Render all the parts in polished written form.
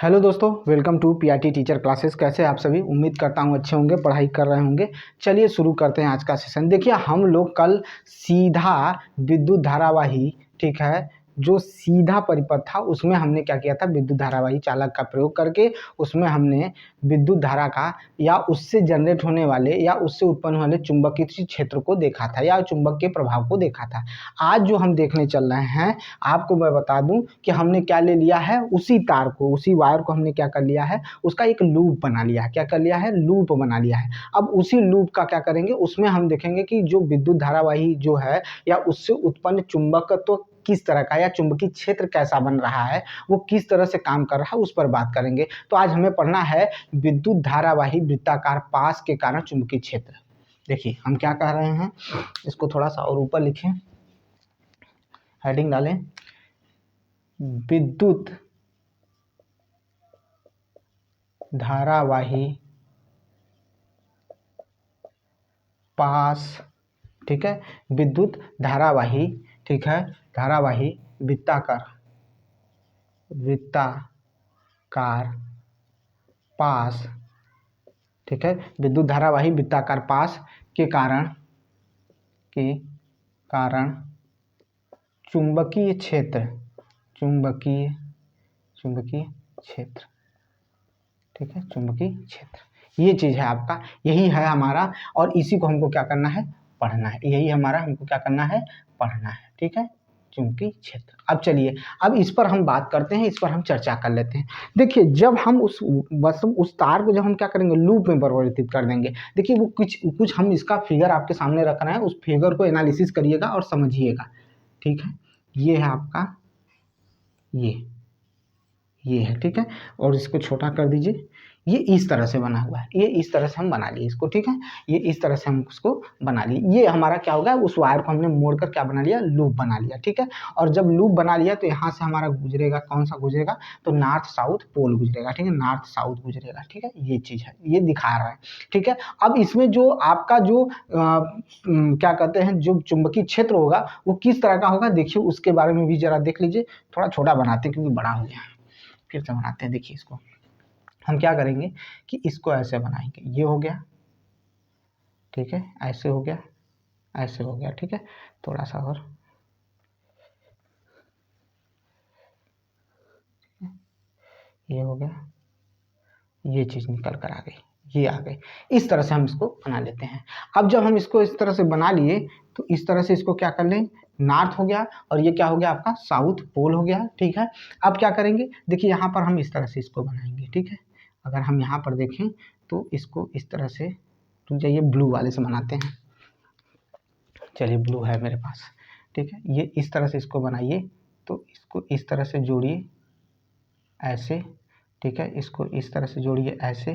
Hello दोस्तों, welcome to PRT teacher classes. कैसे आप सभी? उम्मीद करता हूँ अच्छे होंगे, पढ़ाई कर रहे होंगे। चलिए शुरू करते हैं आज का सेशन। देखिए, हम लोग कल सीधा विद्युत धारावाही, ठीक है, जो सीधा परिपथ था उसमें हमने क्या किया था, विद्युत धारावाही चालक का प्रयोग करके उसमें हमने विद्युत धारा का या उससे जनरेट होने वाले या उससे उत्पन्न होने वाले चुंबकीय क्षेत्र को देखा था या चुंबक के प्रभाव को देखा था। आज जो हम देखने चल रहे हैं, आपको मैं बता दूं कि हमने क्या ले लिया है, उसी तार को, उसी वायर को हमने क्या कर लिया है, उसका एक लूप बना लिया है। क्या कर लिया है? लूप बना लिया है। अब उसी लूप का क्या करेंगे, उसमें हम देखेंगे कि जो विद्युत धारावाही जो है या उससे उत्पन्न चुंबकत्व किस तरह का या चुंबकीय क्षेत्र कैसा बन रहा है, वो किस तरह से काम कर रहा है, उस पर बात करेंगे। तो आज हमें पढ़ना है विद्युत धारावाही वृत्ताकार पास के कारण चुंबकीय क्षेत्र। देखिए हम क्या कह रहे हैं, इसको थोड़ा सा और ऊपर लिखें, हेडिंग डालें, विद्युत धारावाही पास, ठीक है, विद्युत धारावाही, ठीक है, धारावाही वृत्ताकार पास, ठीक है, विद्युत धारावाही वृत्ताकार पास के कारण चुंबकीय क्षेत्र, चुंबकीय क्षेत्र, ठीक है, चुंबकीय क्षेत्र, ये चीज है आपका, यही है हमारा, और इसी को हमको क्या करना है, पढ़ना है। यही हमारा, हमको क्या करना है, पढ़ना है, ठीक है, चुंबकीय क्षेत्र। अब चलिए, अब इस पर हम बात करते हैं, इस पर हम चर्चा कर लेते हैं। देखिए, जब हम उस तार को जब हम क्या करेंगे, लूप में परिवर्तित कर देंगे। देखिए, वो कुछ हम इसका फिगर आपके सामने रख रहे हैं, उस फिगर को एनालिसिस करिएगा और समझिएगा, ठीक है। ये है आपका, ये है, ठीक है, और इसको छोटा कर दीजिए। ये इस तरह से बना हुआ है, ये इस तरह से हम बना लिए इसको, ठीक है, ये इस तरह से हम उसको बना लिए। ये हमारा क्या होगा, उस वायर को हमने मोड़कर क्या बना लिया, लूप बना लिया, ठीक है। और जब लूप बना लिया तो यहाँ से हमारा गुजरेगा, कौन सा गुजरेगा, तो नॉर्थ साउथ पोल गुजरेगा, ठीक है, नॉर्थ साउथ गुजरेगा, ठीक है। ये चीज है, ये दिखा रहा है, ठीक है। अब इसमें जो आपका जो क्या कहते हैं, जो चुंबकीय क्षेत्र होगा वो किस तरह का होगा, देखिए उसके बारे में भी जरा देख लीजिए। थोड़ा छोटा बनाते हैं क्योंकि बड़ा हो गया, फिर से बनाते हैं। देखिए, इसको हम क्या करेंगे कि इसको ऐसे बनाएंगे, ये हो गया, ठीक है, ऐसे हो गया, ऐसे हो गया, ठीक है, थोड़ा सा और, ये हो गया, ये चीज निकल कर आ गई, ये आ गई। इस तरह से हम इसको बना लेते हैं। अब जब हम इसको इस तरह से बना लिए तो इस तरह से इसको क्या कर लें, नॉर्थ हो गया और ये क्या हो गया आपका, साउथ पोल हो गया, ठीक है। अब क्या करेंगे, देखिए यहाँ पर हम इस तरह से इसको बनाएंगे, ठीक है। अगर हम यहाँ पर देखें तो इसको इस तरह से, तो जाइए ब्लू वाले से बनाते हैं। चलिए, ब्लू है मेरे पास, ठीक है। ये इस तरह से इसको बनाइए, तो इसको इस तरह से जोड़िए ऐसे, ठीक है, इसको इस तरह से जोड़िए ऐसे,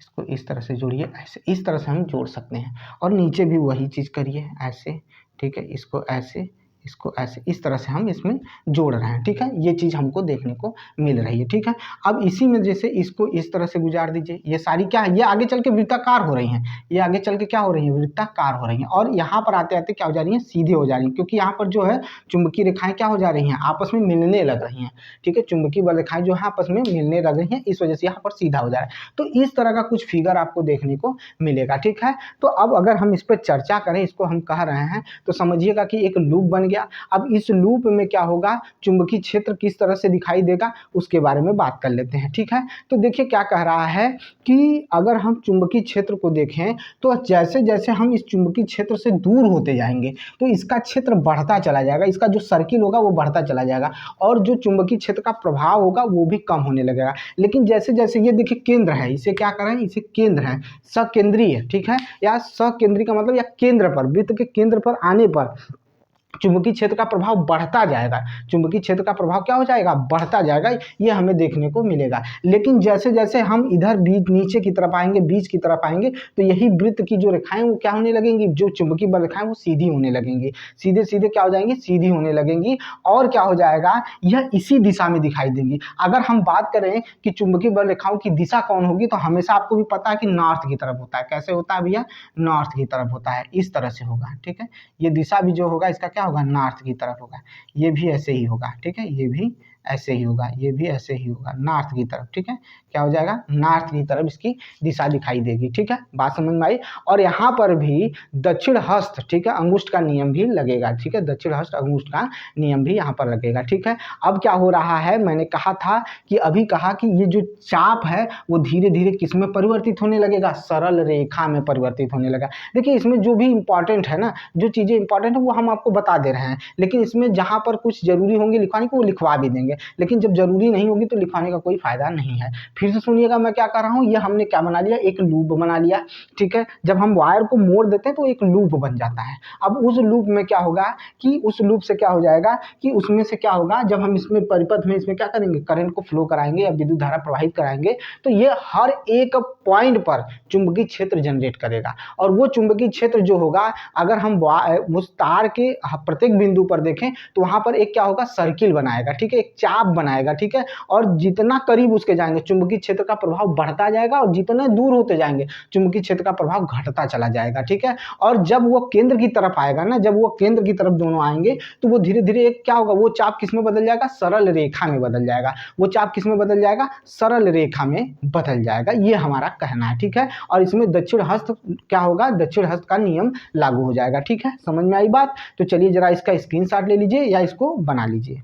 इसको इस तरह से जोड़िए ऐसे, इस तरह से हम जोड़ सकते हैं। और नीचे भी वही चीज़ करिए ऐसे, ठीक है, इसको ऐसे, इसको ऐसे, इस तरह से हम इसमें जोड़ रहे हैं, ठीक है। ये चीज़ हमको देखने को मिल रही है, ठीक है। अब इसी में जैसे इसको इस तरह से गुजार दीजिए, ये सारी क्या है, ये आगे चल के वृत्ताकार हो रही हैं, ये आगे चल के क्या हो रही है, वृत्ताकार हो रही हैं। और यहाँ पर आते आते क्या हो जा रही हैं, सीधे हो जा रही हैं, क्योंकि यहाँ पर जो है चुंबकीय रेखाएं क्या हो जा रही हैं, आपस में मिलने लग रही हैं, ठीक है। चुंबकीय बल रेखाएं जो है आपस में मिलने लग रही हैं, इस वजह से यहाँ पर सीधा हो जा रहा है। तो इस तरह का कुछ फिगर आपको देखने को मिलेगा, ठीक है। तो अब अगर हम इस पर चर्चा करें, इसको हम कह रहे हैं, तो समझिएगा कि एक लूप बन गया। अब इस लूप में क्या होगा, चुंबकीय क्षेत्र किस तरह से दिखाई देगा, उसके बारे में बात कर लेते हैं, ठीक है। तो देखिए क्या कह रहा है कि अगर हम चुंबकीय क्षेत्र को देखें तो जैसे जैसे हम इस चुंबकीय क्षेत्र से दूर होते जाएंगे तो इसका क्षेत्र बढ़ता चला जाएगा, इसका जो सर्किल होगा वो बढ़ता चला जाएगा और जो चुंबकीय क्षेत्र का प्रभाव होगा वो भी कम होने लगेगा। लेकिन जैसे जैसे ये देखिए केंद्र है, इसे क्या करें, इसे केंद्र है, सकेंद्रीय, ठीक है, या सकेंद्रीय का मतलब या केंद्र पर, वृत्त के केंद्र पर आने पर चुंबकीय क्षेत्र का प्रभाव बढ़ता जाएगा, चुंबकीय क्षेत्र का प्रभाव क्या हो जाएगा, बढ़ता जाएगा, ये हमें देखने को मिलेगा। लेकिन जैसे जैसे हम इधर बीच नीचे की तरफ आएंगे, बीच की तरफ आएंगे, तो यही वृत्त की जो रेखाएं वो क्या होने लगेंगी, जो चुंबकीय बल रेखाएं वो सीधी होने लगेंगी, सीधे सीधे क्या हो जाएंगी, सीधी होने लगेंगी। और क्या हो जाएगा, यह इसी दिशा में दिखाई देंगी। अगर हम बात करें कि चुंबकीय बल रेखाओं की दिशा कौन होगी, तो हमेशा आपको भी पता है कि नॉर्थ की तरफ होता है। कैसे होता है भैया, नॉर्थ की तरफ होता है, इस तरह से होगा, ठीक है। ये दिशा भी जो होगा इसका क्या होगा, नॉर्थ की तरफ होगा। ये भी ऐसे ही होगा, ठीक है, ये भी ऐसे ही होगा, ये भी ऐसे ही होगा नॉर्थ की तरफ। ठीक है, क्या हो जाएगा, नॉर्थ की तरफ इसकी दिशा दिखाई देगी। ठीक है, बात समझ में आई। और यहाँ पर भी दक्षिण हस्त, ठीक है, अंगुष्ठ का नियम भी लगेगा। ठीक है, दक्षिण हस्त अंगुष्ठ का नियम भी यहाँ पर लगेगा। ठीक है, अब क्या हो रहा है, मैंने कहा था कि अभी कहा कि ये जो चाप है वो धीरे धीरे किस में परिवर्तित होने लगेगा, सरल रेखा में परिवर्तित होने लगा। देखिए इसमें जो भी इंपॉर्टेंट है ना, जो चीज़ें इंपॉर्टेंट है वो हम आपको बता दे रहे हैं, लेकिन इसमें जहाँ पर कुछ जरूरी होंगे लिखवाने को वो लिखवा भी देंगे, लेकिन जब जरूरी नहीं होगी तो लिखवाने का कोई फायदा नहीं है। फिर से सुनिएगा मैं क्या कर रहा हूँ, ये हमने क्या बना लिया, एक लूप बना लिया। ठीक है, जब हम वायर को मोड़ देते हैं तो एक लूप बन जाता है। अब उस लूप में क्या होगा कि उस लूप से क्या हो जाएगा कि उसमें से क्या होगा, जब हम इसमें परिपथ में इसमें क्या करेंगे, करंट को फ्लो कराएंगे या विद्युत धारा प्रवाहित कराएंगे, तो ये हर एक पॉइंट पर चुंबकीय क्षेत्र जनरेट करेगा। और वो चुंबकीय क्षेत्र जो होगा, अगर हम उस तार के प्रत्येक बिंदु पर देखें तो वहां पर एक क्या होगा, सर्किल बनाएगा। ठीक है, एक चाप बनाएगा। ठीक है, और जितना करीब उसके जाएंगे चुंबकीय क्षेत्र का प्रभाव बढ़ता जाएगा, और जितने दूर होते जाएंगे चुंबकीय क्षेत्र का प्रभाव घटता चला जाएगा। ठीक है, और जब वो केंद्र की तरफ आएगा ना, जब वो केंद्र की तरफ दोनों आएंगे तो वो धीरे धीरे एक क्या होगा, वो चाप किस में बदल जाएगा, सरल रेखा में बदल जाएगा। वो चाप किस में बदल जाएगा, सरल रेखा में बदल जाएगा, ये हमारा कहना है। ठीक है, और इसमें दक्षिण हस्त क्या होगा, दक्षिण हस्त का नियम लागू हो जाएगा। ठीक है, समझ में आई बात। तो चलिए जरा इसका स्क्रीनशॉट ले लीजिए या इसको बना लीजिए।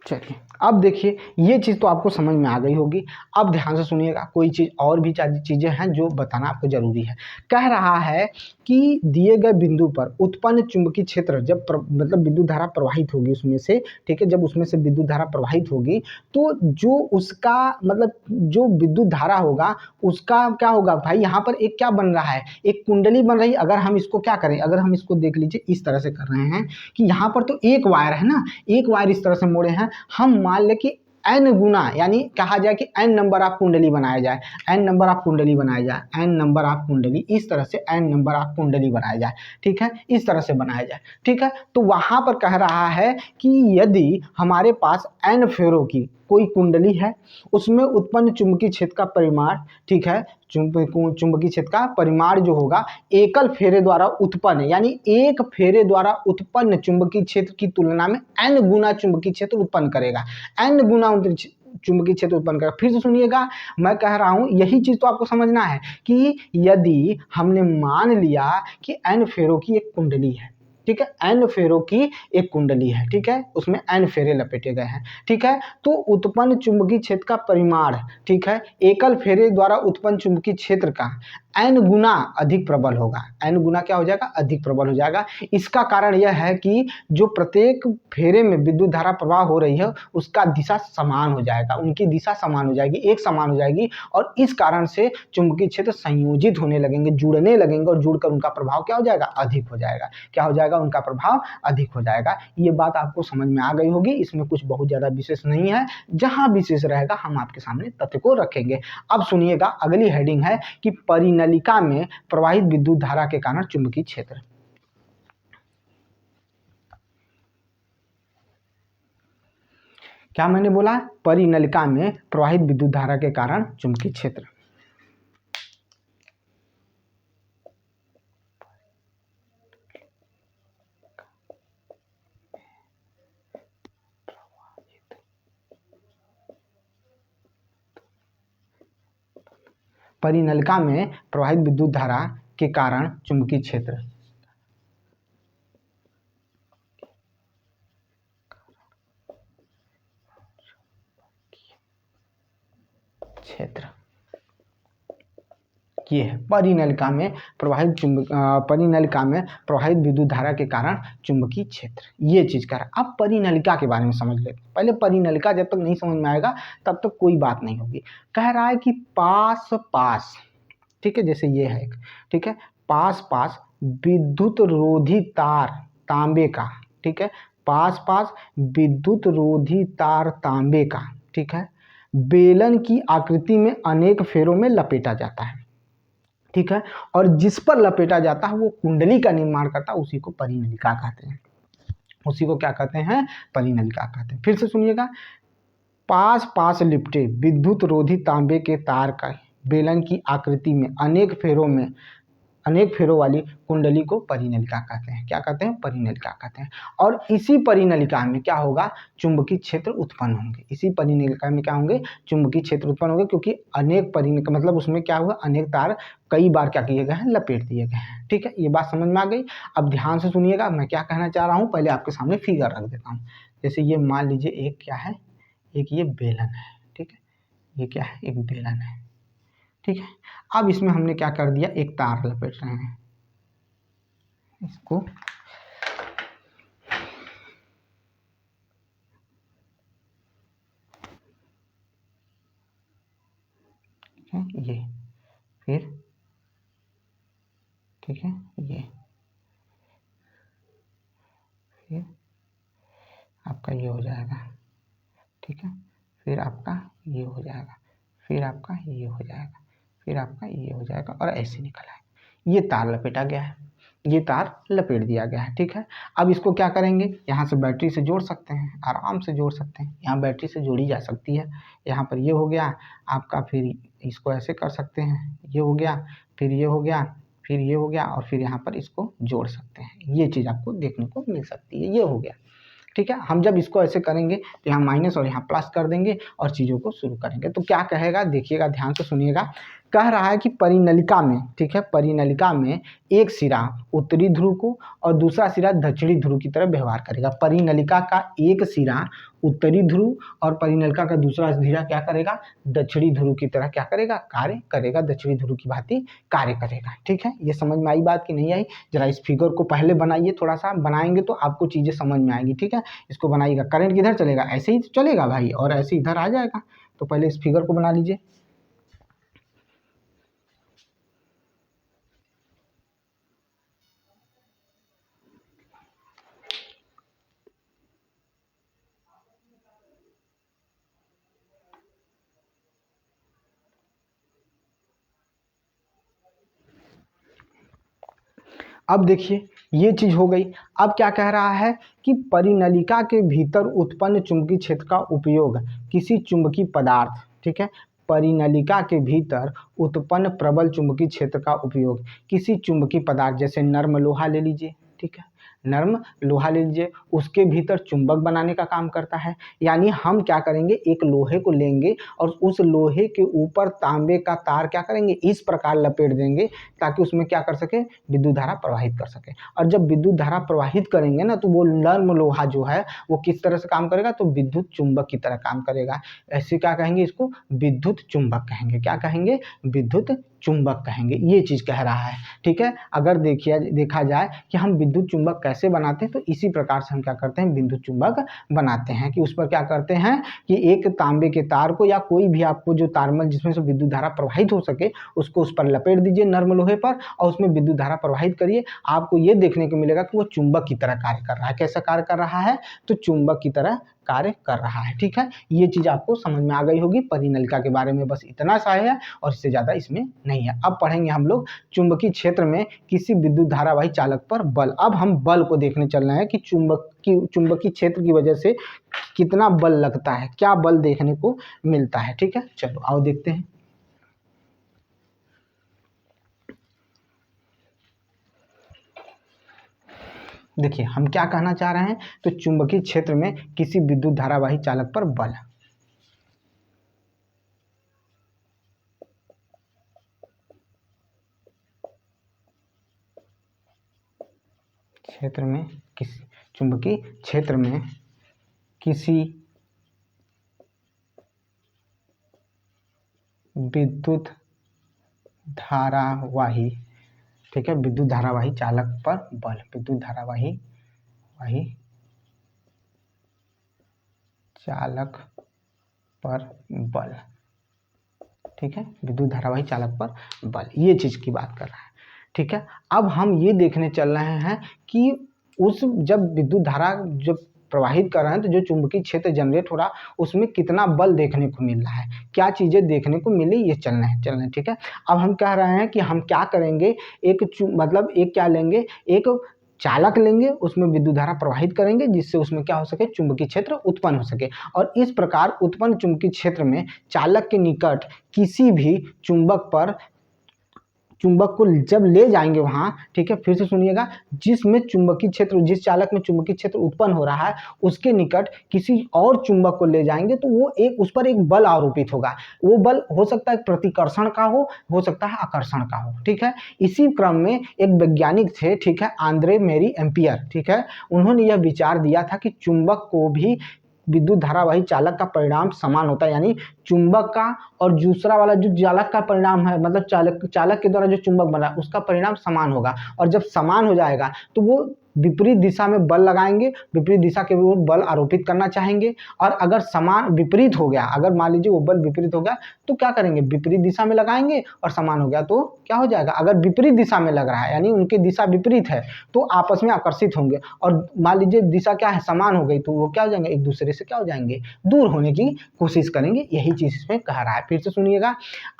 चलिए अब देखिए, ये चीज़ तो आपको समझ में आ गई होगी। अब ध्यान से सुनिएगा, कोई चीज़ और भी चीज़ें हैं जो बताना आपको जरूरी है। कह रहा है कि दिए गए बिंदु पर उत्पन्न चुंबकीय क्षेत्र जब मतलब विद्युत धारा प्रवाहित होगी उसमें से, ठीक है, जब उसमें से विद्युत धारा प्रवाहित होगी तो जो उसका मतलब जो विद्युत धारा होगा उसका क्या होगा भाई, यहाँ पर एक क्या बन रहा है, एक कुंडली बन रही है। अगर हम इसको क्या करें, अगर हम इसको देख लीजिए, इस तरह से कर रहे हैं कि यहाँ पर तो एक वायर है ना, एक वायर इस तरह से मोड़े हैं, हम मान ले कि n गुना, यानी कहा जाए कि n नंबर ऑफ कुंडली बनाया जाए, n नंबर ऑफ कुंडली बनाया जाए, n नंबर ऑफ कुंडली, इस तरह से n नंबर ऑफ कुंडली बनाया जाए। ठीक है, इस तरह से बनाया जाए। ठीक है, तो वहां पर कह रहा है कि यदि हमारे पास n फेरों की कोई कुंडली है, उसमें उत्पन्न चुंबकीय क्षेत्र का परिमाण, ठीक है, चुंबकीय क्षेत्र का परिमाण जो होगा एकल फेरे द्वारा उत्पन्न, यानी एक फेरे द्वारा उत्पन्न चुंबकीय क्षेत्र की तुलना में n गुना चुंबकीय क्षेत्र उत्पन्न करेगा, n गुना चुंबकीय क्षेत्र उत्पन्न करेगा। फिर से सुनिएगा, मैं कह रहा हूं यही चीज तो आपको समझना है कि यदि हमने मान लिया कि n फेरों की एक कुंडली है, ठीक है, n फेरों की एक कुंडली है, ठीक है, उसमें n फेरे लपेटे गए हैं। ठीक है, तो उत्पन्न चुंबकीय क्षेत्र का परिमाण, ठीक है, एकल फेरे द्वारा उत्पन्न चुंबकीय क्षेत्र का n गुना अधिक प्रबल होगा। n गुना क्या हो जाएगा, अधिक प्रबल हो जाएगा। इसका कारण यह है कि जो प्रत्येक फेरे में विद्युत धारा प्रवाह हो रही है उसका दिशा समान हो जाएगा, उनकी दिशा समान हो जाएगी, एक समान हो जाएगी, और इस कारण से चुंबकीय क्षेत्र संयोजित होने लगेंगे, जुड़ने लगेंगे, और जुड़कर उनका प्रभाव क्या हो जाएगा, अधिक हो जाएगा। क्या हो जाएगा, उनका प्रभाव अधिक हो जाएगा। ये बात आपको समझ में आ गई होगी, इसमें कुछ बहुत ज्यादा विशेष नहीं है, जहां विशेष रहेगा हम आपके सामने तथ्य को रखेंगे। अब सुनिएगा, अगली हेडिंग है कि परिनलिका में प्रवाहित विद्युत धारा के कारण चुंबकीय क्षेत्र। क्या मैंने बोला, परिनलिका में प्रवाहित विद्युत धारा के कारण चुंबकीय क्षेत्र। परिनलिका में प्रवाहित विद्युत धारा के कारण चुंबकीय क्षेत्र। क्षेत्र ये है परिनलिका में प्रवाहित परिनलिका में प्रवाहित विद्युत धारा के कारण चुंबकीय क्षेत्र, ये चीज कर रहा है। अब परिनलिका के बारे में समझ लेते हैं। पहले परिनलिका जब तक नहीं समझ में आएगा तब तक कोई बात नहीं होगी। कह रहा है कि पास पास, ठीक है, जैसे ये है एक, ठीक है, पास पास विद्युत रोधी तार तांबे का, ठीक है, पास पास विद्युत रोधी तार तांबे का, ठीक है, बेलन की आकृति में अनेक फेरों में लपेटा जाता है, ठीक है, और जिस पर लपेटा जाता है वो कुंडली का निर्माण करता है, उसी को परिनलिका कहते हैं, उसी को क्या कहते हैं, परिनलिका कहते हैं। फिर से सुनिएगा, पास पास लिपटे विद्युत रोधी तांबे के तार का बेलन की आकृति में अनेक फेरों में अनेक फेरों वाली कुंडली को परिनलिका कहते हैं। क्या कहते हैं? परिनलिका कहते हैं। और इसी परिनलिका में क्या होगा? चुंबकीय क्षेत्र उत्पन्न होंगे। इसी परिनलिका में क्या होंगे? चुंबकीय क्षेत्र उत्पन्न होंगे, क्योंकि अनेक परिनलिका मतलब उसमें क्या हुआ? अनेक तार कई बार क्या किए गए हैं? लपेट दिए गए हैं। ठीक है, ये बात समझ में आ गई। अब ध्यान से सुनिएगा, मैं क्या कहना चाह रहा हूँ, पहले आपके सामने फिगर रख देता हूँ। जैसे ये मान लीजिए एक क्या है? एक ये बेलन है। ठीक है, ये क्या है? एक बेलन है। ठीक है, अब इसमें हमने क्या कर दिया? एक तार लपेट रहे हैं इसको। ये फिर ठीक है, ये फिर आपका ये हो जाएगा। ठीक है, फिर आपका ये हो जाएगा, फिर आपका ये हो जाएगा, फिर आपका ये हो जाएगा, और ऐसे निकल आएगा। ये तार लपेटा गया है, ये तार लपेट दिया गया है। ठीक है, अब इसको क्या करेंगे? यहाँ से बैटरी से जोड़ सकते हैं, आराम से जोड़ सकते हैं। यहाँ बैटरी से जोड़ी जा सकती है। यहाँ पर ये हो गया आपका, फिर इसको ऐसे कर सकते हैं, ये हो गया, फिर ये हो गया, फिर ये हो गया, और फिर यहाँ पर इसको जोड़ सकते हैं। ये चीज़ आपको देखने को मिल सकती है। ये हो गया। ठीक है, हम जब इसको ऐसे करेंगे तो यहाँ माइनस और यहाँ प्लस कर देंगे और चीज़ों को शुरू करेंगे। तो क्या कहेगा? देखिएगा, ध्यान से सुनिएगा। कह रहा है कि परिनलिका में, ठीक है, परिनलिका में एक सिरा उत्तरी ध्रुव को और दूसरा सिरा दक्षिणी ध्रुव की तरह व्यवहार करेगा। परिनलिका का एक सिरा उत्तरी ध्रुव और परिनलिका का दूसरा सिरा क्या करेगा? दक्षिणी ध्रुव की तरह क्या करेगा? कार्य करेगा, दक्षिणी ध्रुव की भांति कार्य करेगा। ठीक है, ये समझ में आई बात कि नहीं आई? जरा इस फिगर को पहले बनाइए, थोड़ा सा बनाएंगे तो आपको चीज़ें समझ में आएंगी। ठीक है, इसको बनाइएगा। करंट किधर चलेगा? ऐसे ही तो चलेगा भाई, और ऐसे इधर आ जाएगा। तो पहले इस फिगर को बना लीजिए। अब देखिए, ये चीज़ हो गई। अब क्या कह रहा है कि परिनलिका के भीतर उत्पन्न चुंबकीय क्षेत्र का उपयोग किसी चुंबकीय पदार्थ, ठीक है, परिनलिका के भीतर उत्पन्न प्रबल चुंबकीय क्षेत्र का उपयोग किसी चुंबकीय पदार्थ, जैसे नर्म लोहा ले लीजिए। ठीक है, नर्म लोहा ले लीजिए, उसके भीतर चुंबक बनाने का काम करता है। यानी हम क्या करेंगे? एक लोहे को लेंगे और उस लोहे के ऊपर तांबे का तार क्या करेंगे? इस प्रकार लपेट देंगे ताकि उसमें क्या कर सके? विद्युत धारा प्रवाहित कर सके। और जब विद्युत धारा प्रवाहित करेंगे ना, तो वो नर्म लोहा जो है वो किस तरह से काम करेगा? तो विद्युत चुंबक की तरह काम करेगा। ऐसे क्या कहेंगे? इसको विद्युत चुंबक कहेंगे। क्या कहेंगे? विद्युत चुंबक कहेंगे। ये चीज़ कह रहा है। ठीक है, अगर देखा जाए कि हम विद्युत चुंबक कैसे बनाते हैं, तो इसी प्रकार से हम क्या करते हैं? विद्युत चुंबक बनाते हैं कि उस पर क्या करते हैं कि एक तांबे के तार को या कोई भी आपको जो तारमल जिसमें से विद्युत धारा प्रवाहित हो सके, उसको उस पर लपेट दीजिए नर्म लोहे पर, और उसमें विद्युत धारा प्रवाहित करिए। आपको ये देखने को मिलेगा कि वो चुंबक की तरह कार्य कर रहा है। कैसा कार्य कर रहा है? तो चुंबक की तरह कार्य कर रहा है। ठीक है, ये चीज़ आपको समझ में आ गई होगी। परिनलिका के बारे में बस इतना सा है और इससे ज़्यादा इसमें नहीं है। अब पढ़ेंगे हम लोग चुंबकीय क्षेत्र में किसी विद्युत धारावाही चालक पर बल। अब हम बल को देखने चल रहे हैं कि चुंबकीय क्षेत्र की वजह से कितना बल लगता है, क्या बल देखने को मिलता है। ठीक है, चलो आओ देखते हैं। देखिए, हम क्या कहना चाह रहे हैं? तो चुंबकीय क्षेत्र में किसी विद्युत धारावाही चालक पर बल, क्षेत्र में किसी चुंबकीय क्षेत्र में किसी विद्युत धारावाही, ठीक है, विद्युत धारावाही चालक पर बल, विद्युत धारावाही चालक पर बल। ठीक है, विद्युत धारावाही चालक पर बल, ये चीज की बात कर रहा है। ठीक है, अब हम ये देखने चल रहे हैं कि उस जब विद्युत धारा जब प्रवाहित कर रहे हैं, तो जो चुंबकीय क्षेत्र जनरेट हो रहा उसमें कितना बल देखने को मिल रहा है, क्या चीजें देखने को मिली, ये चल रहे हैं। ठीक है, अब हम कह रहे हैं कि हम क्या करेंगे? एक क्या लेंगे? एक चालक लेंगे, उसमें विद्युत धारा प्रवाहित करेंगे जिससे उसमें क्या हो सके? चुंबकीय क्षेत्र उत्पन्न हो सके। और इस प्रकार उत्पन्न चुंबकीय क्षेत्र में चालक के निकट किसी भी चुंबक पर चुंबक को जब ले जाएंगे वहाँ, ठीक है, फिर से सुनिएगा, जिसमें चुंबकीय क्षेत्र, जिस चालक में चुंबकीय क्षेत्र उत्पन्न हो रहा है उसके निकट किसी और चुंबक को ले जाएंगे तो वो उस पर एक बल आरोपित होगा। वो बल हो सकता है प्रतिकर्षण का हो सकता है आकर्षण का हो, ठीक है। इसी क्रम में एक वैज्ञानिक थे, ठीक है, आंद्रे मेरी एम्पियर, ठीक है, उन्होंने यह विचार दिया था कि चुंबक को भी विद्युत धारावाही चालक का परिणाम समान होता है, यानी चुंबक का और दूसरा वाला जो चालक का परिणाम है, मतलब चालक के द्वारा जो चुंबक बना उसका परिणाम समान होगा। और जब समान हो जाएगा तो वो विपरीत दिशा में बल लगाएंगे, विपरीत दिशा के ओर बल आरोपित करना चाहेंगे। और अगर समान विपरीत हो गया, अगर मान लीजिए वो बल विपरीत हो गया तो क्या करेंगे, विपरीत दिशा में लगाएंगे, और समान हो गया तो क्या हो जाएगा, अगर विपरीत दिशा में लग रहा है यानी उनकी दिशा विपरीत है तो आपस में आकर्षित होंगे। और मान लीजिए दिशा क्या है, समान हो गई, तो वो क्या हो जाएंगे, एक दूसरे से क्या हो जाएंगे, दूर होने की कोशिश करेंगे। यही चीज इसमें कह रहा है। फिर से सुनिएगा,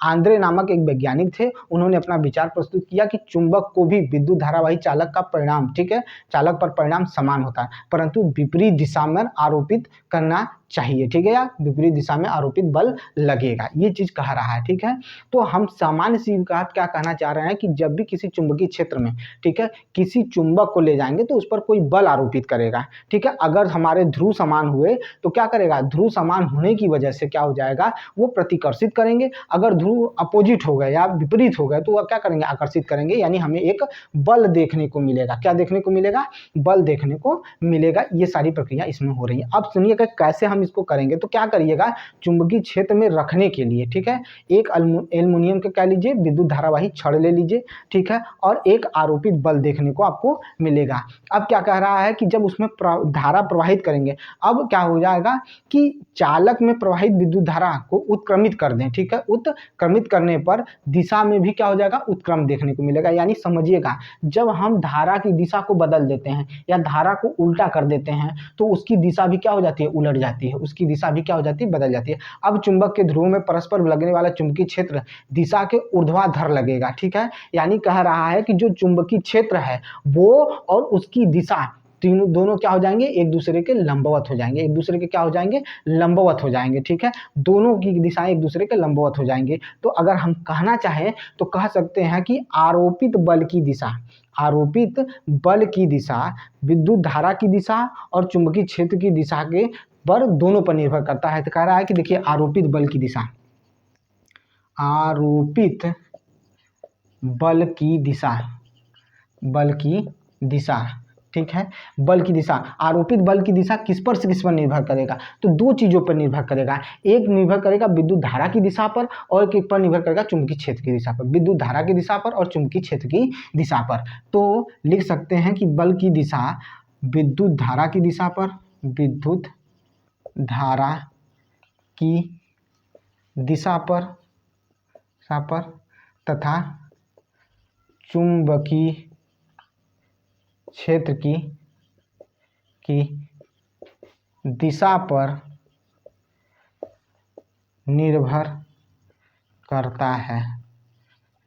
आंद्रे नामक एक वैज्ञानिक थे, उन्होंने अपना विचार प्रस्तुत किया कि चुंबक को भी विद्युत धारावाही चालक का परिणाम, ठीक है, चालक पर परिणाम समान होता है, परंतु विपरीत दिशा में आरोपित करना चाहिए, ठीक है, या विपरीत दिशा में आरोपित बल लगेगा, ये चीज कह रहा है, ठीक है। तो हम सामान्य सी बात क्या कहना चाह रहे हैं कि जब भी किसी चुंबकीय क्षेत्र में, ठीक है, किसी चुंबक को ले जाएंगे तो उस पर कोई बल आरोपित करेगा, ठीक है। अगर हमारे ध्रुव समान हुए तो क्या करेगा, ध्रुव समान होने की वजह से क्या हो जाएगा, वो प्रतिकर्षित करेंगे। अगर ध्रुव अपोजिट हो गए या विपरीत हो गए तो वह क्या करेंगे, आकर्षित करेंगे, यानी हमें एक बल देखने को मिलेगा। क्या देखने को मिलेगा, बल देखने को मिलेगा। ये सारी प्रक्रिया इसमें हो रही है। अब सुनिएगा कैसे हम इसको करेंगे। तो क्या करिएगा, चुंबकीय क्षेत्र में रखने के लिए, ठीक है, एक एल्युमिनियम का क्या लीजिए, विद्युत धारावाही छड़ ले लीजिए, ठीक है, और एक आरोपित बल देखने को आपको मिलेगा। अब क्या कह रहा है कि जब उसमें धारा प्रवाहित करेंगे, अब क्या हो जाएगा कि चालक में प्रवाहित विद्युत धारा को उत्क्रमित कर दें, ठीक है, उत्क्रमित करने पर दिशा में भी क्या हो जाएगा, उत्क्रम देखने को मिलेगा। यानी समझिएगा, जब हम धारा की दिशा को बदल देते हैं या धारा को उल्टा कर देते हैं तो उसकी दिशा भी क्या हो जाती है, उलट जाती है, उसकी दिशा भी क्या हो जाती है, बदल जाती है। अब चुंबक के ध्रुव में परस्पर लगने वाला चुंबकीय क्षेत्र दिशा के ऊर्ध्वाधर लगेगा, ठीक है। यानी कह रहा है कि जो चुंबकीय क्षेत्र है वो और उसकी दिशा तीनों दोनों क्या हो जाएंगे, एक दूसरे के लंबवत हो जाएंगे, एक दूसरे के क्या हो जाएंगे, लंबवत हो जाएंगे, ठीक है, दोनों की दिशाएं एक दूसरे के लंबवत हो जाएंगे। तो अगर हम कहना चाहें तो कह सकते हैं कि आरोपित बल की दिशा, आरोपित बल की दिशा विद्युत धारा की दिशा और चुंबकीय क्षेत्र की दिशा के पर दोनों पर निर्भर करता है। तो कह रहा है कि देखिए, आरोपित बल की दिशा, आरोपित बल की दिशा, बल की दिशा, ठीक है, बल की दिशा, आरोपित बल की दिशा किस पर से किस पर निर्भर करेगा, तो दो चीजों पर निर्भर करेगा। एक निर्भर करेगा विद्युत धारा की दिशा पर और एक पर निर्भर करेगा चुंबकीय क्षेत्र की दिशा पर, विद्युत धारा की दिशा पर और चुंबकीय क्षेत्र की दिशा पर। तो लिख सकते हैं कि बल की दिशा विद्युत धारा की दिशा पर, विद्युत धारा की दिशा पर तथा चुंबकीय क्षेत्र की दिशा पर निर्भर करता है,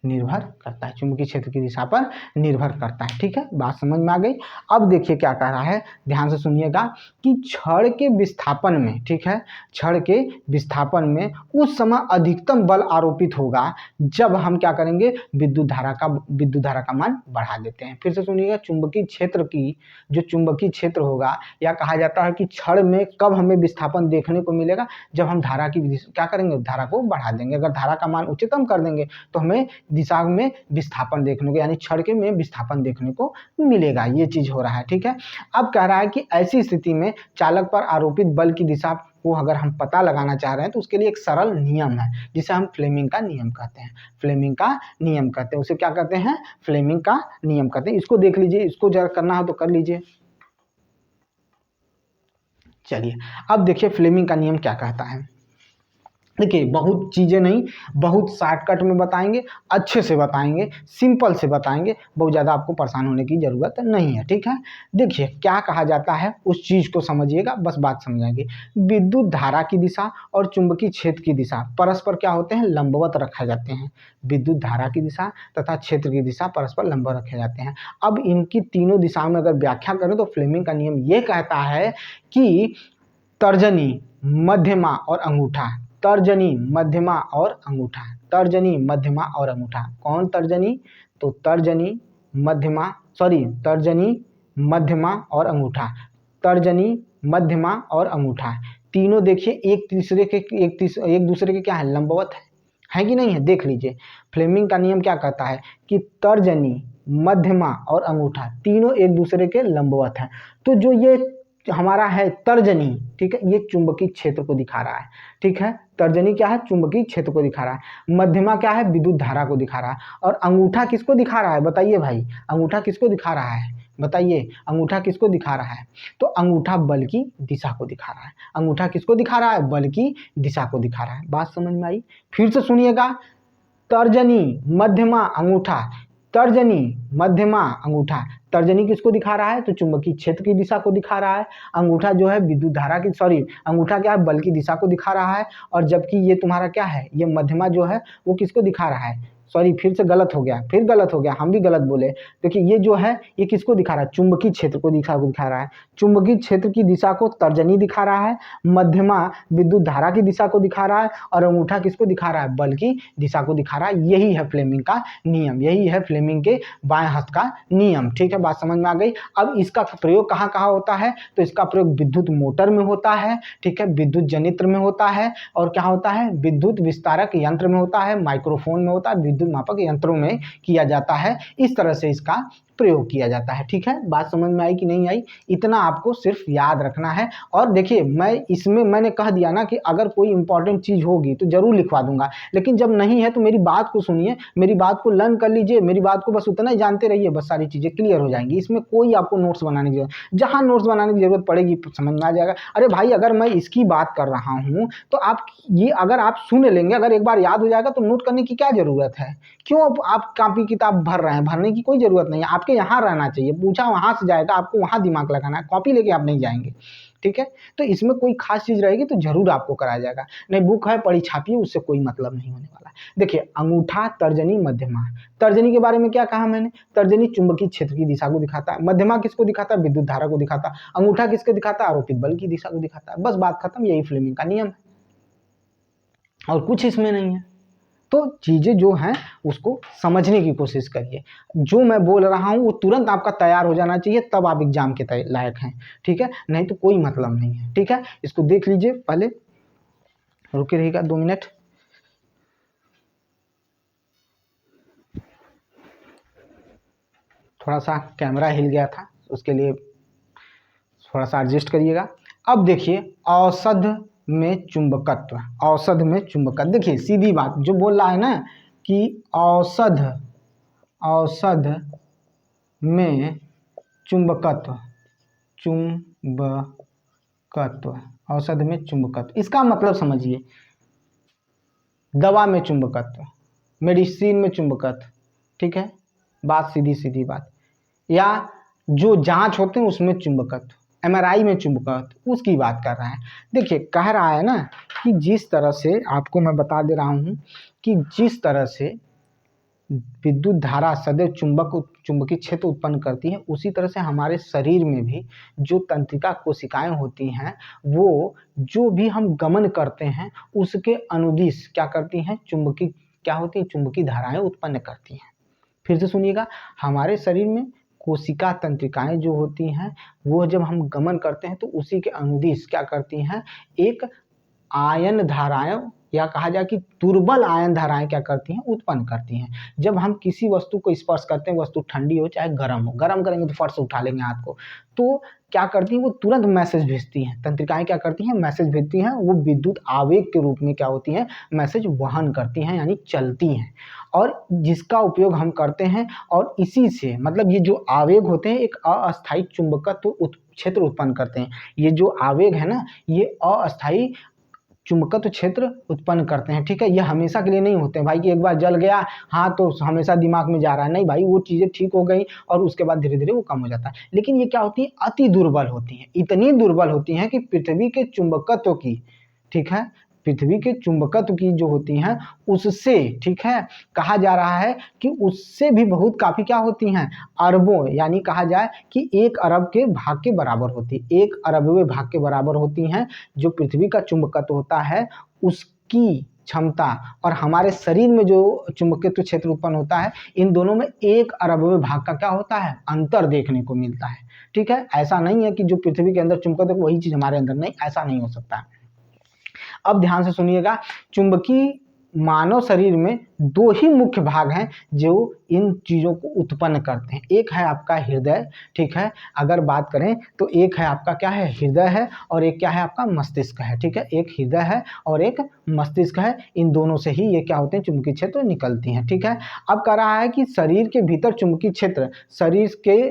निर्भर करता है, चुंबकीय क्षेत्र की दिशा पर निर्भर करता है, ठीक है, बात समझ में आ गई। अब देखिए क्या कह रहा है, ध्यान से सुनिएगा कि छड़ के विस्थापन में, ठीक है, छड़ के विस्थापन में उस समय अधिकतम बल आरोपित होगा जब हम क्या करेंगे, विद्युत धारा का मान बढ़ा देते हैं। फिर से सुनिएगा, चुंबकीय क्षेत्र की जो चुंबकीय क्षेत्र होगा, या कहा जाता है कि छड़ में कब हमें विस्थापन देखने को मिलेगा, जब हम धारा की क्या करेंगे, धारा को बढ़ा देंगे। अगर धारा का मान उच्चतम कर देंगे तो हमें दिशा में विस्थापन देखने को, यानी छड़ के में विस्थापन देखने को मिलेगा। ये चीज हो रहा है, ठीक है। अब कह रहा है कि ऐसी स्थिति में चालक पर आरोपित बल की दिशा को अगर हम पता लगाना चाह रहे हैं तो उसके लिए एक सरल नियम है जिसे हम फ्लेमिंग का नियम कहते हैं, फ्लेमिंग का नियम कहते हैं, उसे क्या कहते हैं, फ्लेमिंग का नियम कहते हैं। इसको देख लीजिए, इसको जरा करना हो तो कर लीजिए। चलिए अब देखिए फ्लेमिंग का नियम क्या कहता है। देखिए, बहुत चीज़ें नहीं, बहुत शॉर्टकट में बताएंगे, अच्छे से बताएंगे, सिंपल से बताएंगे, बहुत ज़्यादा आपको परेशान होने की ज़रूरत नहीं है, ठीक है। देखिए क्या कहा जाता है, उस चीज़ को समझिएगा, बस बात समझाएंगे। विद्युत धारा की दिशा और चुंबकीय क्षेत्र की दिशा परस्पर क्या होते हैं, लंबवत रखे जाते हैं। विद्युत धारा की दिशा तथा क्षेत्र की दिशा परस्पर लंबवत रखे जाते हैं। अब इनकी तीनों दिशाओं में अगर व्याख्या करें तो फ्लेमिंग का नियम ये कहता है कि तर्जनी, मध्यमा और अंगूठा, तर्जनी, मध्यमा और अंगूठा। तर्जनी, मध्यमा और अंगूठा। कौन तर्जनी? तो तर्जनी, मध्यमा, तर्जनी, मध्यमा और अंगूठा। तर्जनी, मध्यमा और अंगूठा तीनों देखिए एक दूसरे के क्या है? लंबवत है कि नहीं है? देख लीजिए, फ्लेमिंग का नियम क्या कहता है कि तर्जनी, मध्यमा और अंगूठा तीनों एक दूसरे के लंबवत है। तो जो ये हमारा है तर्जनी, ठीक है, ये चुंबकीय क्षेत्र को दिखा रहा है, ठीक है। तर्जनी क्या है? चुंबकीय क्षेत्र को दिखा रहा है। मध्यमा क्या है? विद्युत धारा को दिखा रहा है। और अंगूठा किसको दिखा रहा है? बताइए भाई, अंगूठा किसको दिखा रहा है? बताइए, अंगूठा किसको दिखा रहा है? तो अंगूठा बल की दिशा को दिखा रहा है। अंगूठा किसको दिखा रहा है? बल की दिशा को दिखा रहा है। बात समझ में आई? फिर से सुनिएगा, तर्जनी, मध्यमा, अंगूठा। तर्जनी, मध्यमा, अंगूठा। तर्जनी किसको दिखा रहा है? तो चुंबकीय क्षेत्र की दिशा को दिखा रहा है। अंगूठा जो है विद्युत धारा की, अंगूठा क्या है? बल की दिशा को दिखा रहा है। और जबकि ये तुम्हारा क्या है? ये मध्यमा जो है वो किसको दिखा रहा है? फिर से गलत हो गया, हम भी गलत बोले। देखिए ये जो है ये किसको दिखा रहा है? चुंबकीय क्षेत्र को दिखा रहा है। चुंबकीय क्षेत्र की दिशा को तर्जनी दिखा रहा है, मध्यमा विद्युत धारा की दिशा को दिखा रहा है, और अंगूठा किसको दिखा रहा है? बल की दिशा को दिखा रहा है। यही है फ्लेमिंग का नियम, यही है फ्लेमिंग के बाएं हाथ का नियम, ठीक है। बात समझ में आ गई? अब इसका प्रयोग कहाँ कहाँ होता है? तो इसका प्रयोग विद्युत मोटर में होता है, ठीक है, विद्युत जनित्र में होता है, और क्या होता है? विद्युत विस्तारक यंत्र में होता है, माइक्रोफोन में होता है, विद्युत मापक यंत्रों में किया जाता है। इस तरह से इसका प्रयोग किया जाता है, ठीक है। बात समझ में आई कि नहीं आई? इतना आपको सिर्फ याद रखना है। और देखिए मैंने कह दिया ना कि अगर कोई इंपॉर्टेंट चीज होगी तो जरूर लिखवा दूंगा, लेकिन जब नहीं है तो मेरी बात को सुनिए, मेरी बात को लर्न कर लीजिए, मेरी बात को बस उतना ही जानते रहिए, बस सारी चीजें क्लियर हो जाएंगी। इसमें कोई आपको नोट्स बनाने की जरूरत, जहां नोट्स बनाने की जरूरत पड़ेगी समझ में आ जाएगा। अरे भाई, अगर मैं इसकी बात कर रहा हूं तो आप ये अगर आप सुन लेंगे, अगर एक बार याद हो जाएगा तो नोट करने की क्या जरूरत है? क्यों आप कॉपी किताब भर रहे हैं? भरने की कोई जरूरत नहीं है, आपके यहाँ रहना चाहिए। पूछा वहां से जाएगा, आपको वहां दिमाग लगाना है, कॉपी लेके आप नहीं जाएंगे, ठीक है। तो इसमें कोई खास चीज रहेगी तो जरूर आपको कराया जाएगा। नहीं, बुक है पढ़ी छापी, उससे कोई मतलब नहीं होने वाला। देखिए, अंगूठा, तर्जनी, मध्यमा। तर्जनी के बारे में क्या कहा मैंने? तर्जनी चुंबकीय क्षेत्र की दिशा को दिखाता है। मध्यमा किसको दिखाता है? विद्युत धारा को दिखाता है। अंगूठा किसको दिखाता है? आरोपित बल की दिशा को दिखाता है। बस बात खत्म, यही फ्लेमिंग का नियम है और कुछ इसमें नहीं है। तो चीजें जो हैं उसको समझने की कोशिश करिए। जो मैं बोल रहा हूं वो तुरंत आपका तैयार हो जाना चाहिए, तब आप एग्जाम के लायक हैं, ठीक है। नहीं तो कोई मतलब नहीं है, ठीक है। इसको देख लीजिए, पहले रुके रहिएगा 2 मिनट। थोड़ा सा कैमरा हिल गया था, उसके लिए थोड़ा सा एडजस्ट करिएगा। अब देखिए, औषध में चुंबकत्व। औषध में चुंबकत्व, देखिए सीधी बात जो बोल रहा है ना कि औषध में चुंबकत्व, औषध में चुंबकत्व, इसका मतलब समझिए, दवा में चुंबकत्व, मेडिसिन में चुंबकत्व, ठीक है। बात सीधी बात। या जो जांच होते हैं उसमें चुंबकत्व, MRI में चुंबकत्व, उसकी बात कर रहा है। देखिए कह रहा है ना कि जिस तरह से आपको मैं बता दे रहा हूं कि जिस तरह से विद्युत धारा सदैव चुंबकीय क्षेत्र उत्पन्न करती है, उसी तरह से हमारे शरीर में भी जो तंत्रिका कोशिकाएं होती हैं, वो जो भी हम गमन करते हैं उसके अनुदिश क्या करती हैं? क्या होती है? चुंबकीय धाराएं उत्पन्न करती हैं। फिर से सुनिएगा, हमारे शरीर में कोशिका तंत्रिकाएं जो होती हैं वो जब हम गमन करते हैं तो उसी के अनुदिश क्या करती हैं? एक आयन धाराएं, या कहा जाए कि दुर्बल आयन धाराएं क्या करती हैं? उत्पन्न करती हैं। जब हम किसी वस्तु को स्पर्श करते हैं, वस्तु ठंडी हो चाहे गर्म हो, गर्म करेंगे तो फट से उठा लेंगे हाथ को, तो क्या करती हैं? वो तुरंत मैसेज भेजती हैं। तंत्रिकाएं क्या करती हैं? मैसेज भेजती हैं। वो विद्युत आवेग के रूप में क्या होती हैं? मैसेज वहन करती हैं, यानी चलती हैं, और जिसका उपयोग हम करते हैं। और इसी से मतलब ये जो आवेग होते हैं एक अस्थायी चुंबकत्व क्षेत्र उत्पन्न करते हैं। ये जो आवेग है ना, ये अस्थायी चुंबकत्व क्षेत्र उत्पन्न करते हैं, ठीक है। ये हमेशा के लिए नहीं होते हैं भाई कि एक बार जल गया हाँ तो हमेशा दिमाग में जा रहा है, नहीं भाई, वो चीजें ठीक हो गई और उसके बाद धीरे धीरे वो कम हो जाता है। लेकिन ये क्या होती है? अति दुर्बल होती हैं, इतनी दुर्बल होती हैं कि पृथ्वी के चुंबकत्व की, ठीक है, पृथ्वी के चुंबकत्व की जो होती हैं उससे, ठीक है, कहा जा रहा है कि उससे भी बहुत काफी क्या होती हैं? अरबों, यानी कहा जाए कि 1 अरब के भाग के बराबर होती है, 1 अरबवें भाग के बराबर होती हैं। जो पृथ्वी का चुंबकत्व होता है की क्षमता और हमारे शरीर में जो चुंबकत्व क्षेत्र उत्पन्न होता है, इन दोनों में 1 अरबवें भाग का क्या होता है, अंतर देखने को मिलता है। ठीक है, ऐसा नहीं है कि जो पृथ्वी के अंदर चुंबकत्व वही चीज हमारे अंदर नहीं, ऐसा नहीं हो सकता है। अब ध्यान से सुनिएगा, चुंबकीय मानव शरीर में 2 ही मुख्य भाग हैं जो इन चीज़ों को उत्पन्न करते हैं। एक है आपका हृदय, ठीक है, अगर बात करें तो एक है आपका क्या है, हृदय है, और एक क्या है आपका मस्तिष्क है। ठीक है, एक हृदय है और एक मस्तिष्क है, इन दोनों से ही ये क्या होते हैं, चुंबकीय क्षेत्र निकलती हैं। ठीक है, अब कह रहा है कि शरीर के भीतर चुंबकीय क्षेत्र शरीर के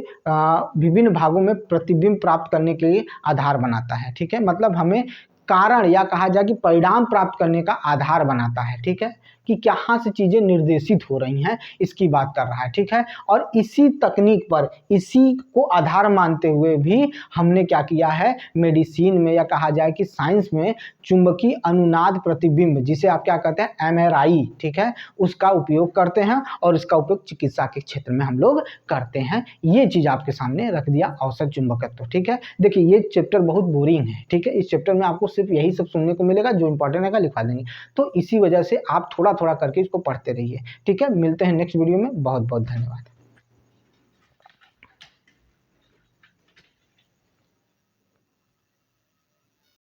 विभिन्न भागों में प्रतिबिंब प्राप्त करने के लिए आधार बनाता है। ठीक है, मतलब हमें कारण या कहा जाए कि परिणाम प्राप्त करने का आधार बनाता है। ठीक है, कि कहाँ से चीज़ें निर्देशित हो रही हैं, इसकी बात कर रहा है। ठीक है, और इसी तकनीक पर, इसी को आधार मानते हुए भी हमने क्या किया है, मेडिसिन में या कहा जाए कि साइंस में चुंबकीय अनुनाद प्रतिबिंब, जिसे आप क्या कहते हैं, MRI, ठीक है, उसका उपयोग करते हैं और इसका उपयोग चिकित्सा के क्षेत्र में हम लोग करते हैं। ये चीज़ आपके सामने रख दिया, औसत चुंबकत्व। ठीक है, देखिए ये चैप्टर बहुत बोरिंग है। ठीक है, इस चैप्टर में आपको सिर्फ यही सब सुनने को मिलेगा, जो इंपॉर्टेंट है लिखवा देंगे, तो इसी वजह से आप थोड़ा थोड़ा करके इसको पढ़ते रहिए। ठीक है, मिलते हैं नेक्स्ट वीडियो में, बहुत बहुत धन्यवाद।